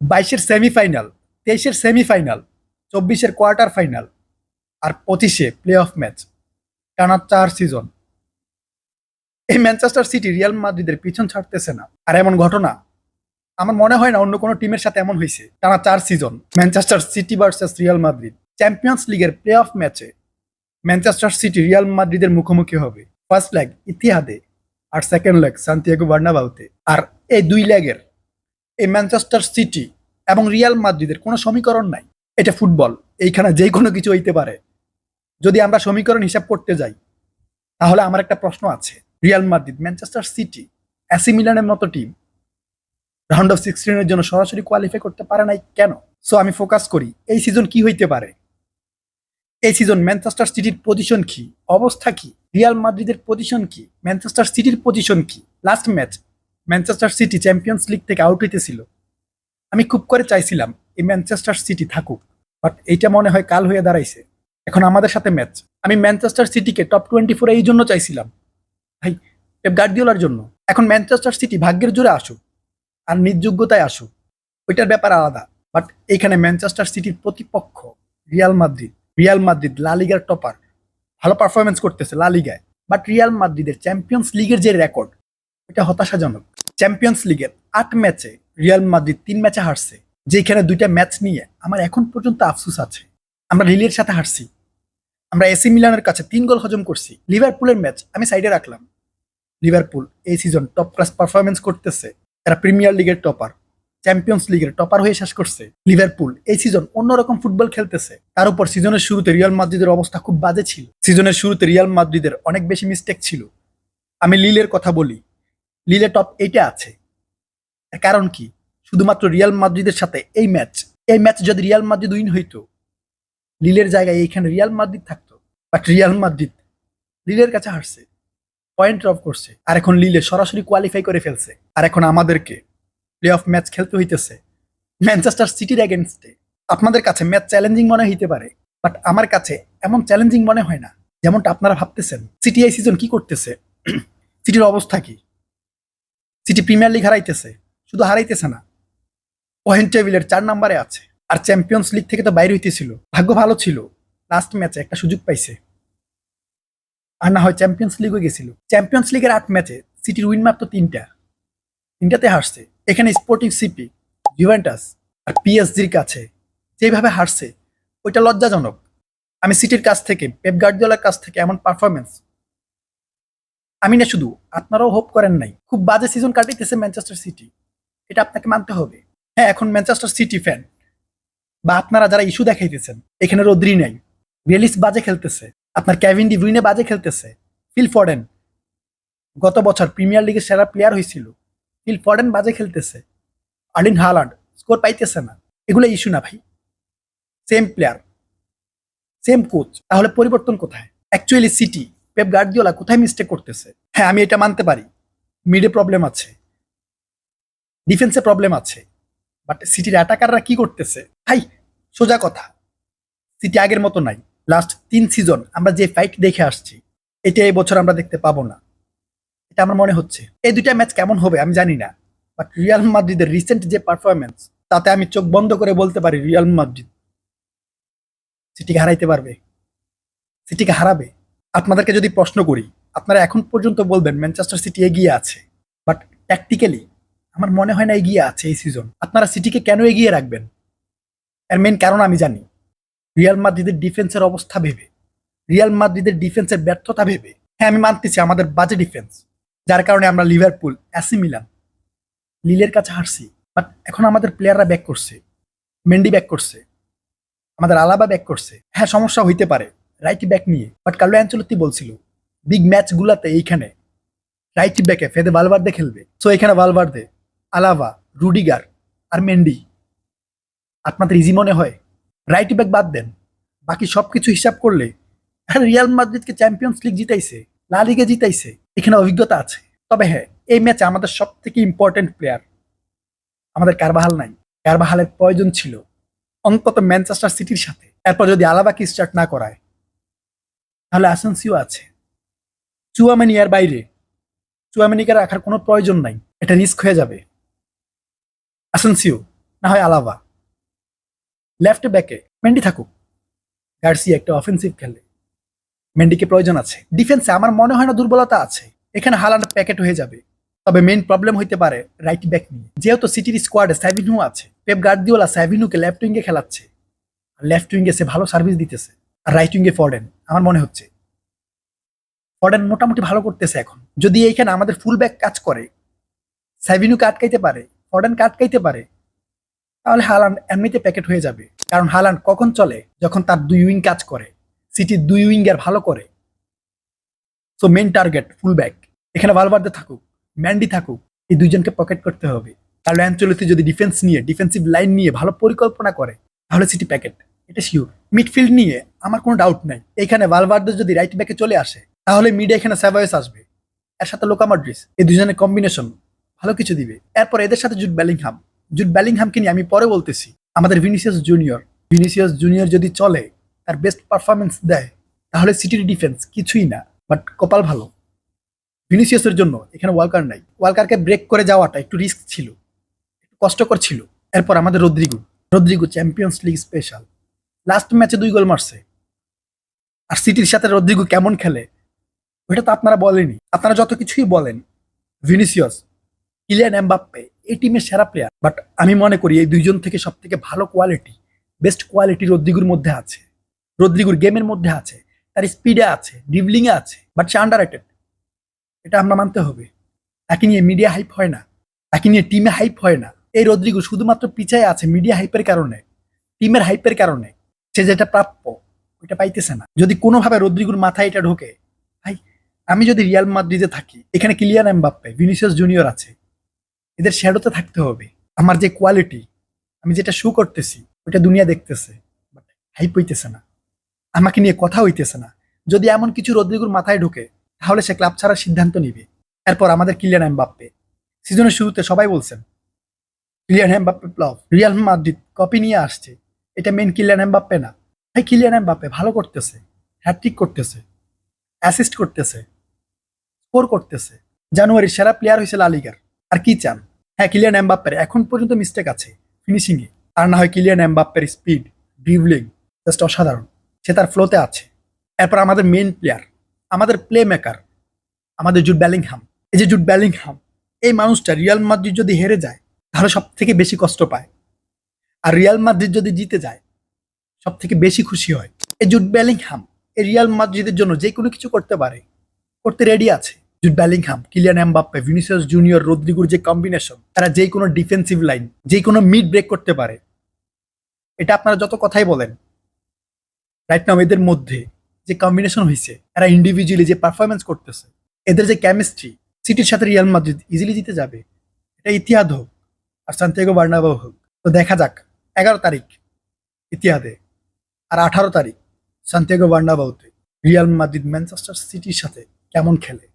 22-এর semifinal, 23-এর semifinal, 24-এর quarter final R 25-এ play of match, টানা 4 season. এই Manchester city Real মাদ্রিদের পিছন ছাড়তেছে না। আর এমন ঘটনা আমার মনে হয় না অন্য কোনো টিমের সাথে এমন হয়েছে। টানা 4 season Manchester city versus Real Madrid champions লিগের প্লে অফ ম্যাচে ম্যানচেস্টার সিটি রিয়াল মাদ্রিদের মুখোমুখি হবে। ফার্স্ট লেগ ইতিহাদে আর সেকেন্ড লেগ সান্তিয়াগো বার্নাবাউতে। আর এই দুই লেগের এই ম্যানচেস্টার সিটি এবং রিয়াল মাদ্রিদের কোনো সমীকরণ নাই। এটা ফুটবল, এইখানে যে কোনো কিছু হইতে পারে। যদি আমরা সমীকরণ হিসাব করতে যাই তাহলে আমার একটা প্রশ্ন আছে, Real Madrid, Manchester city, AC মিলানের মতো টিম রাউন্ড অফ 16-এর জন্য সরাসরি কোয়ালিফাই করতে পারে নাই কেন? সো আমি ফোকাস করি এই সিজন কি হইতে পারে। এই সিজন ম্যানচেস্টার সিটির পজিশন কি, অবস্থা কি, রিয়াল মাদ্রিদের পজিশন কি, ম্যানচেস্টার সিটির পজিশন কি। Last match Manchester city champions league থেকে আউট হইতেছিল। আমি খুব করে চাইছিলাম এই ম্যানচেস্টার সিটি থাকুক, বাট এইটা মনে হয় কাল হয়ে দাঁড়াইছে। এখন আমাদের সাথে ম্যাচ। আমি ম্যানচেস্টার সিটিকে টপ 24 এই জন্য চাইছিলাম ভাই, পেপ গার্দিওলার জন্য। এখন ম্যানচেস্টার সিটি ভাগ্যের জোরে আসুক আর নিজ যোগ্যতায় আসুক, ওইটার ব্যাপার আলাদা। বাট এইখানে ম্যানচেস্টার সিটির প্রতিপক্ষ রিয়াল মাদ্রিদ। রিয়াল মাদ্রিদ লা লিগার টপার, ভালো পারফরমেন্স করতেছে লা লিগায়। বাট রিয়াল মাদ্রিদের চ্যাম্পিয়ন্স লিগের যে রেকর্ড, এটা হতাশাজনক। চ্যাম্পিয়ন্স লিগের 8 ম্যাচে রিয়াল মাদ্রিদ 3 ম্যাচে হারছে, যেখানে 2টা ম্যাচ নিয়ে আমার এখন পর্যন্ত আফসোস আছে। আমরা লিলের সাথে হারছি, আমরা এসি মিলানের কাছে 3 গোল হজম করছি। লিভারপুলের ম্যাচ আমি সাইডে রাখলাম। লিভারপুল এই সিজন টপ ক্লাস পারফরমেন্স করতেছে। এরা প্রিমিয়ার লিগের টপার, চ্যাম্পিয়ন্স লিগের টপার হয়ে শেষ করছে। লিভারপুল এই সিজন অন্যরকম ফুটবল খেলতেছে। তার উপর সিজনের শুরুতে রিয়াল মাদ্রিদের অবস্থা খুব বাজে ছিল। সিজনের শুরুতে রিয়াল মাদ্রিদের অনেক বেশি মিস্টেক ছিল। আমি লিলের কথা বলি, লিলে টপ 8-এ আছে। এর কারণ কি? শুধুমাত্র রিয়াল মাদ্রিদের সাথে এই ম্যাচ যদি রিয়াল মাদ্রিদ উইন হইতো, লিলের জায়গায় এইখানে রিয়াল মাদ্রিদ থাকতো। বাট রিয়াল মাদ্রিদ লিলের কাছে হারছে, পয়েন্ট ড্রপ করছে। আর এখন লিলে সরাসরি কোয়ালিফাই করে ফেলছে। আর এখন আমাদেরকে প্লে অফ ম্যাচ খেলতে হইতেছে ম্যানচেস্টার সিটির এগেনস্টে। আপনাদের কাছে ম্যাচ চ্যালেঞ্জিং মনে হইতে পারে, বাট আমার কাছে এমন চ্যালেঞ্জিং মনে হয় না যেমনটা আপনারা ভাবতেছেন। সিটি এই সিজন কি করতেছে? সিটির অবস্থা কি? সিটি প্রিমিয়ার লিগ হারাইতেছে, শুধু হারাইতেছে না, পয়েন্ট টেবিলের 4 নম্বরে আছে। আর চ্যাম্পিয়ন্স লিগ থেকে তো বাইরে হইতেছিল। ভাগ্য ভালো ছিল, লাস্ট ম্যাচে একটা সুযোগ পাইছে, আর না হয় চ্যাম্পিয়ন্স লিগও গেছিল। চ্যাম্পিয়ন্স লিগের 8 ম্যাচে সিটির উইন মাত্র 3টাতে হারছে। এখানে স্পোর্টিং সিপি, জুভেন্টাস আর পিএসজির কাছে যেভাবে হারছে, ওইটা লজ্জাজনক। আমি সিটির কাছ থেকে, পেপ গার্দিওলার কাছ থেকে এমন পারফরমেন্স আমি না, শুধু আপনারাও হোপ করেন নাই। খুব বাজে সিজন কাটাইতেছে ম্যানচেস্টার সিটি, এটা আপনাকে মানতে হবে। হ্যাঁ, এখন ম্যানচেস্টার সিটি ফ্যান বা আপনারা যারা ইস্যু দেখাইতেছেন, এখানে রদ্রি নাই, রিয়েলিস বাজে খেলতেছে, আপনার কেভিন ডি ব্রুইনে বাজে খেলতেছে, ফিল ফর্ডেন গত বছর প্রিমিয়ার লিগের সেরা প্লেয়ার হয়েছিল, ফিল ফর্ডেন বাজে খেলতেছে, আর্লিং হালান্ড স্কোর পাইতেছে না। এগুলো ইস্যু না ভাই, সেম প্লেয়ার, সেম কোচ, তাহলে পরিবর্তন কোথায়? অ্যাকচুয়ালি সিটি, পেপ গার্দিওলা কোথায় মিস্টেক করতেছে? হ্যাঁ, আমি এটা মানতে পারি, মিডে প্রবলেম আছে, ডিফেন্সে প্রবলেম আছে, বাট সিটির অ্যাটাকাররা কি করতেছে ভাই? সোজা কথা, সিটি আগের মতো নাই। লাস্ট 3 সিজন আমরা যে ফাইট দেখে আসছি, এটা এই বছর আমরা দেখতে পাবো না, এটা আমার মনে হচ্ছে। এই 2টা ম্যাচ কেমন হবে আমি জানি না, বাট রিয়াল মাদ্রিদের রিসেন্ট যে পারফরমেন্স, তাতে আমি চোখ বন্ধ করে বলতে পারি রিয়াল মাদ্রিদ সিটিকে হারাইতে পারবে, সিটিকে হারাবে। আপনাদেরকে যদি প্রশ্ন করি, আপনারা এখন পর্যন্ত বলবেন ম্যানচেস্টার সিটি এগিয়ে আছে, বাট ট্যাকটিক্যালি আমার মনে হয় না এগিয়ে আছে এই সিজন। আপনারা সিটিকে কেন এগিয়ে রাখবেন? এর মেইন কারণ আমি জানি, রিয়াল মাদ্রিদের ডিফেন্সের অবস্থা ভেবে, রিয়াল মাদ্রিদের ডিফেন্সের ব্যর্থতা ভেবে। হ্যাঁ, আমি মানতেছি আমাদের বাজে ডিফেন্স, যার কারণে আমরা লিভারপুল, এসি মিলান, লিলের কাছে হারছি। বাট এখন আমাদের প্লেয়াররা ব্যাক করছে, মেন্ডি ব্যাক করছে, আমাদের আলাবা ব্যাক করছে। হ্যাঁ, সমস্যা হইতে পারে রাইট ব্যাক নিয়ে, বাট কার্লো অ্যানচেলত্তি বলছিল বিগ ম্যাচ গুলাতে এইখানে রাইট ব্যাকে ফেদে ভালভার্দে খেলবে। সো এখানে ভালভার্দে, আলাভা, রুডিগার আর মেন্ডি আপনাদের ইজি মনে হয়? রাইট ব্যাক বাদ দেন, বাকি সবকিছু হিসাব করলে রিয়াল মাদ্রিদকে চ্যাম্পিয়ন্স লিগ জিতাইছে, লা লিগে জিতাইছে, এখানে অভিজ্ঞতা আছে। তবে হ্যাঁ, এই ম্যাচে আমাদের সব থেকে ইম্পর্টেন্ট প্লেয়ার আমাদের কারবাহাল নাই। কারবাহালের প্রয়োজন ছিল অন্তত ম্যানচেস্টার সিটির সাথে। এরপর যদি আলাবাকে স্টার্ট না করায়, তাহলে আসেনসিও আছে, চুয়ামেনি এর বাইরে, চুয়ামেনিকে রাখার কোনো প্রয়োজন নাই, এটা রিস্ক হয়ে যাবে। আসেনসিও না হয় আলাভা। লেফট ব্যাকে মেন্ডি থাকুক, গার্সিয়া একটা অফেন্সিভ খেলে, মেন্ডিকে প্রয়োজন আছে। ডিফেন্সে আমার মনে হয় না দুর্বলতা আছে, এখানে হালান্ড প্যাকেট হয়ে যাবে। তবে মেইন প্রবলেম হইতে পারে রাইট ব্যাক নিয়ে, যেহেতু সিটির স্কোয়াডে সাভিনহো আছে, পেপ গার্দিওলা সাভিনহোকে লেফট উইঙ্গে খেলাচ্ছে, আর লেফট উইঙ্গে সে ভালো সার্ভিস দিতেছে, আর রাইট উইঙ্গে ফরডেন। আমার মনে হচ্ছে ফরডেন মোটামুটি ভালো করতেছে এখন। যদি এইখানে আমাদের ফুল ব্যাক কাজ করে, সাভিনহোকে আটকাইতে পারে, ফরডেনকে আটকাইতে পারে, তাহলে হালান্ড এমনিতে প্যাকেট হয়ে যাবে। কারণ হালান্ড কখন চলে? যখন তার দুই উইং কাজ করে, সিটির দুই উইঙ্গার ভালো করে। So main target full back. এখানে ভালভার্দে থাকুক, ম্যান্ডি থাকুক, এই দুইজনকে পকেট করতে হবে। কারণ অ্যাঞ্চেলোতি যদি ডিফেন্স নিয়ে, ডিফেন্সিভ লাইন নিয়ে ভালো পরিকল্পনা করে, তাহলে সিটি প্যাকেট, এটা শিওর। মিডফিল্ড নিয়ে আমার কোনো ডাউট নাই। এখানে ভালভার্দে যদি রাইট ব্যাকে চলে আসে, তাহলে মিডে এখানে সেভায়েস আসবে, এর সাথে লুকা মডরিচ, এই দুজনের কম্বিনেশন ভালো কিছু দিবে। এরপর এদের সাথে জুড বেলিংহাম। জুড বেলিংহামকে নিয়ে আমি পরে বলতেছি। আমাদের ভিনিসিয়াস জুনিয়র যদি চলে, তার বেস্ট পারফরমেন্স দেয়, তাহলে সিটির ডিফেন্স কিছুই না। বাট কপাল ভালো, ভিনিসিয়াসের জন্য এখানে ওয়ালকার নাই। ওয়ালকারকে ব্রেক করে যাওয়াটা একটু রিস্ক ছিল, একটু কষ্টকর ছিল। এরপর আমাদের Rodrigo Champions League special, last ম্যাচে 2 গোল মারছে। আর সিটির সাথে রদ্রিগো কেমন খেলে ওইটা তো আপনারা বলেনি। আপনারা যত কিছুই বলেন, ভিনিসিয়াস, কিলিয়ান এমবাপ্পে এই টিমের সেরা প্লেয়ার, বাট আমি মনে করি এই দুইজন থেকে সব থেকে ভালো কোয়ালিটি, বেস্ট কোয়ালিটি রদ্রিগোর মধ্যে আছে। রদ্রিগোর গেমের মধ্যে আছে, তার স্পিডে আছে, ড্রিবলিংয়ে আছে, বাট সে আন্ডাররেটেড, এটা আমরা মানতে হবে। তাকে নিয়ে মিডিয়া হাইপ হয় না, তাকে নিয়ে টিমে হাইপ হয় না। এই রদ্রিগো শুধুমাত্র পিছায় আছে মিডিয়া হাইপের কারণে, টিমের হাইপের কারণে। সে যেটা প্রাপ্য ওইটা পাইতেছে না। যদি কোনোভাবে রদ্রিগোর মাথায় এটা ঢোকে, ভাই আমি যদি রিয়াল মাদ্রিদে থাকি, এখানে কিলিয়ান এমবাপ্পে, ভিনিসিয়াস জুনিয়র আছে, এদের শ্যাডোতে থাকতে হবে। আমার যে কোয়ালিটি, আমি যেটা শো করতেছি, ওইটা দুনিয়া দেখতেছে, বাট হাইপ হইতেছে না, আমাকে নিয়ে কথা হইতেছে না। যদি এমন কিছু রদ্রিগোর মাথায় ঢোকে, তাহলে সে ক্লাব ছাড়ার সিদ্ধান্ত নিবে। এরপর আমাদের কিলিয়ান এমবাপ্পে। সিজনের শুরুতে সবাই বলছেন Kylian Mbappe flop, Real Madrid কপি নিয়ে আসছে, এটা মেন কিলিয়ান এমবাপ্পে না। ভাই কিলিয়ান এমবাপ্পে ভালো করতেছে, হ্যাটট্রিক করতেছে, অ্যাসিস্ট করতেছে, স্কোর করতেছে, জানুয়ারির সেরা প্লেয়ার হয়েছে লা লিগার। আর কি চান? হ্যাঁ, কিলিয়ান এমবাপ্পের এখন পর্যন্ত মিস্টেক আছে ফিনিশিংয়ে, আর না হয় কিলিয়ান এমবাপ্পের স্পিড, ড্রিবলিং জাস্ট অসাধারণ, সে তার ফ্লোতে আছে। এরপর আমাদের মেন প্লেয়ার, আমাদের প্লে মেকার, আমাদের জুড বেলিংহাম। এই যে জুড বেলিংহাম, এই মানুষটা রিয়াল মাদ্রিদ যদি হেরে যায়, তাহলে সব থেকে বেশি কষ্ট পায়। আর রিয়াল মাদ্রিদ যদি জিতে যায়, সব থেকে বেশি খুশি হয়। এই জুড বেলিংহাম এই রিয়াল মাদ্রিদের জন্য যে কোনো কিছু করতে পারে, করতে রেডি আছে। Jude Bellingham, Kylian Mbappe, Vinicius Junior, রদ্রিগোর যে কম্বিনেশন, তারা যে কোনো ডিফেন্সিভ লাইন, যে কোনো মিড ব্রেক করতে পারে। এটা আপনারা যত কথাই বলেন, রাইট নাও এদের মধ্যে যে কম্বিনেশন হয়েছে, এরা ইন্ডিভিজুয়ালি যে পারফরমেন্স করতেছে, এদের যে কেমিস্ট্রি, সিটির সাথে রিয়াল মাদ্রিদ ইজিলি জিতে যাবে। এটা ইতিহাদ হোক আর সান্তিয়াগো বার্নাবাউ হোক। তো দেখা যাক 11 তারিখ ইতিহাদে, আর 18 তারিখ সান্তিয়াগো বার্নাবাউতে রিয়াল মাদ্রিদ ম্যানচেস্টার সিটির সাথে কেমন খেলে।